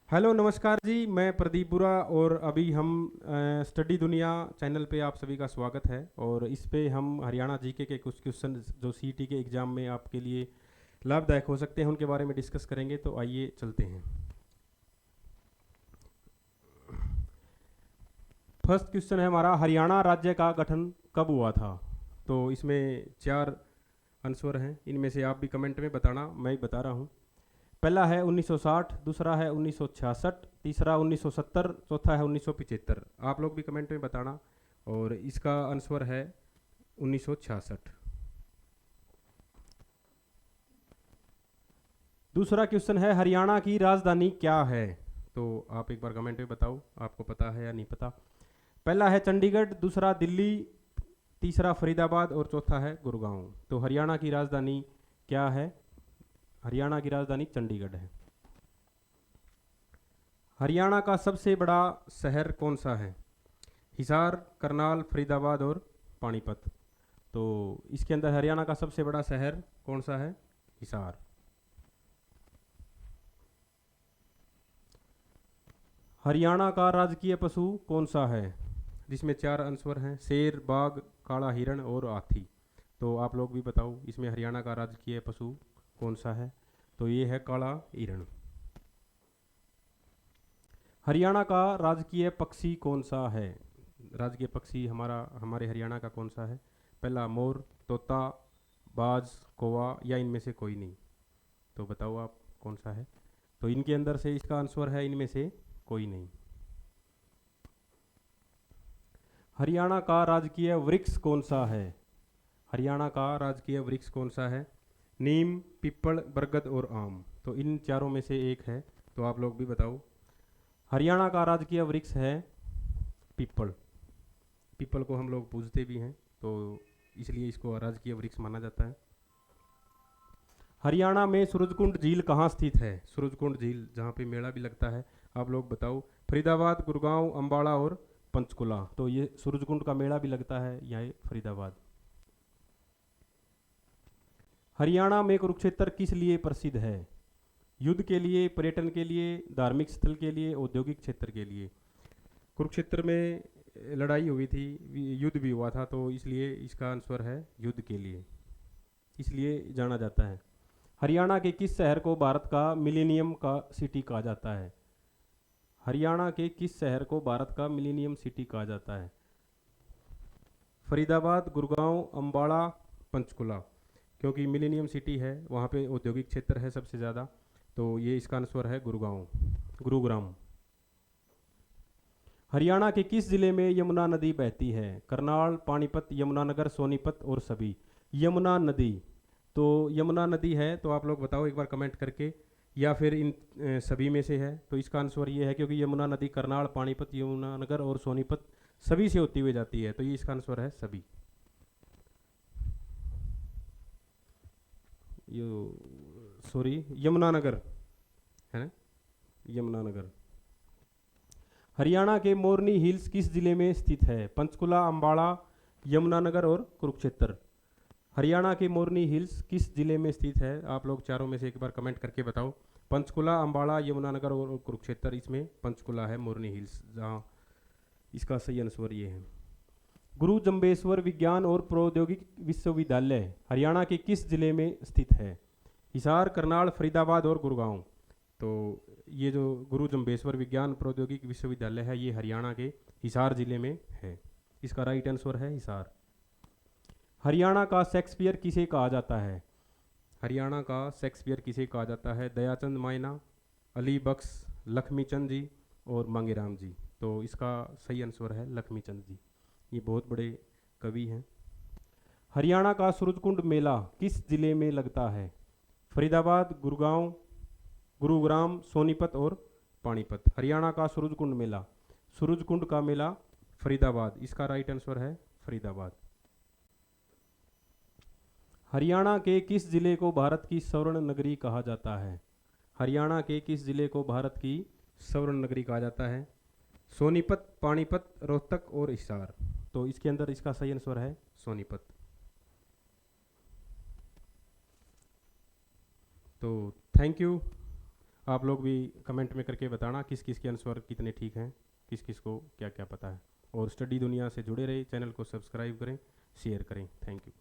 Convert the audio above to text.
Hello नमस्कार जी, मैं प्रदीप बुरा और अभी हम स्टडी दुनिया चैनल पे आप सभी का स्वागत है। और इस पे हम हरियाणा जीके के कुछ क्वेश्चन जो सीईटी के एग्ज़ाम में आपके लिए लाभदायक हो सकते हैं उनके बारे में डिस्कस करेंगे। तो आइए चलते हैं। फर्स्ट क्वेश्चन है हमारा, हरियाणा राज्य का गठन कब हुआ था? तो इसमें चार आंसर हैं, इनमें से आप भी कमेंट में बताना, मैं ही बता रहा हूँ। पहला है 1960, दूसरा है 1966, तीसरा 1970, चौथा है 1975। आप लोग भी कमेंट में बताना। और इसका आंसर है 1966। दूसरा क्वेश्चन है, हरियाणा की राजधानी क्या है? तो आप एक बार कमेंट में बताओ, आपको पता है या नहीं पता। पहला है चंडीगढ़, दूसरा दिल्ली, तीसरा फरीदाबाद और चौथा है गुड़गांव। तो हरियाणा की राजधानी क्या है? हरियाणा की राजधानी चंडीगढ़ है। हरियाणा का सबसे बड़ा शहर कौन सा है? हिसार, करनाल, फरीदाबाद और पानीपत। तो इसके अंदर हरियाणा का सबसे बड़ा शहर कौन सा है? हिसार। हरियाणा का राजकीय पशु कौन सा है? जिसमें चार आंसर हैं, शेर, बाघ, काला हिरण और हाथी। तो आप लोग भी बताओ, इसमें हरियाणा का राजकीय पशु कौन सा है? तो ये है काला हिरण। हरियाणा का राजकीय पक्षी कौन सा है? राजकीय पक्षी हमारे हरियाणा का कौन सा है? पहला मोर, तोता, बाज, कौवा या इनमें से कोई नहीं। तो बताओ आप कौन सा है? तो इनके अंदर से इसका आंसर है इनमें से कोई नहीं। हरियाणा का राजकीय वृक्ष कौन सा है? हरियाणा का राजकीय वृक्ष कौन सा है? नीम, पीपल, बरगद और आम। तो इन चारों में से एक है। तो आप लोग भी बताओ। हरियाणा का राजकीय वृक्ष है पीपल। पीपल को हम लोग पूजते भी हैं, तो इसलिए इसको राजकीय वृक्ष माना जाता है। हरियाणा में सूरजकुंड झील कहाँ स्थित है? सूरजकुंड झील जहाँ पे मेला भी लगता है, आप लोग बताओ। फरीदाबाद, गुड़गांव, अंबाला और पंचकुला। तो ये सूरजकुंड का मेला भी लगता है यहाँ फरीदाबाद। हरियाणा में कुरुक्षेत्र किस लिए प्रसिद्ध है? युद्ध के लिए, पर्यटन के लिए, धार्मिक स्थल के लिए, औद्योगिक क्षेत्र के लिए। कुरुक्षेत्र में लड़ाई हुई थी, युद्ध भी हुआ था, तो इसलिए इसका आंसर है युद्ध के लिए, इसलिए जाना जाता है। हरियाणा के किस शहर को भारत का मिलेनियम का सिटी कहा जाता है? हरियाणा के किस शहर को भारत का मिलेनियम सिटी कहा जाता है? फरीदाबाद, गुड़गांव, अंबाला, पंचकुला। क्योंकि मिलेनियम सिटी है, वहाँ पे औद्योगिक क्षेत्र है सबसे ज़्यादा। तो ये इसका आंसर है गुड़गांव, गुरुग्राम। हरियाणा के किस जिले में यमुना नदी बहती है? करनाल, पानीपत, यमुनानगर, सोनीपत और सभी। यमुना नदी, तो यमुना नदी है, तो आप लोग बताओ एक बार कमेंट करके, या फिर इन सभी में से है। तो इसका आंसर ये है, क्योंकि यमुना नदी करनाल, पानीपत, यमुनानगर और सोनीपत सभी से होती हुई जाती है, तो ये इसका आंसर है सभी। यो सॉरी, यमुनानगर है ना, यमुनानगर। हरियाणा के मोरनी हिल्स किस जिले में स्थित है? पंचकुला, अंबाला, यमुनानगर और कुरुक्षेत्र। हरियाणा के मोरनी हिल्स किस जिले में स्थित है? आप लोग चारों में से एक बार कमेंट करके बताओ। पंचकुला, अंबाला, यमुनानगर और कुरुक्षेत्र। इसमें पंचकुला है मोरनी हिल्स, जहाँ इसका सही आंसर ये है। गुरु जम्बेश्वर विज्ञान और प्रौद्योगिक विश्वविद्यालय हरियाणा के किस जिले में स्थित है? हिसार, करनाल, फरीदाबाद और गुड़गांव। तो ये जो गुरु जम्बेश्वर विज्ञान प्रौद्योगिक विश्वविद्यालय है, ये हरियाणा के हिसार जिले में है। इसका राइट आंसर है हिसार। हरियाणा का शेक्सपियर किसे कहा जाता है? हरियाणा का शेक्सपियर किसे कहा जाता है? दयाचंद मायना, अली बख्श, लक्ष्मीचंद जी और मांगेराम जी। तो इसका सही आंसर है लक्ष्मीचंद जी, ये बहुत बड़े कवि हैं। हरियाणा का सूरजकुंड मेला किस जिले में लगता है? फरीदाबाद, गुड़गांव, गुरुग्राम, सोनीपत और पानीपत। हरियाणा का सूरजकुंड मेला, सूरजकुंड का मेला फरीदाबाद। इसका राइट आंसर है फरीदाबाद। हरियाणा के किस जिले को भारत की स्वर्ण नगरी कहा जाता है? हरियाणा के किस जिले को भारत की स्वर्ण नगरी कहा जाता है? सोनीपत, पानीपत, रोहतक और हिसार। तो इसके अंदर इसका सही आंसर है सोनीपत। तो थैंक यू। आप लोग भी कमेंट में करके बताना किस किस के आंसर कितने ठीक हैं, किस किस को क्या क्या पता है। और स्टडी दुनिया से जुड़े रहे, चैनल को सब्सक्राइब करें, शेयर करें। Thank you.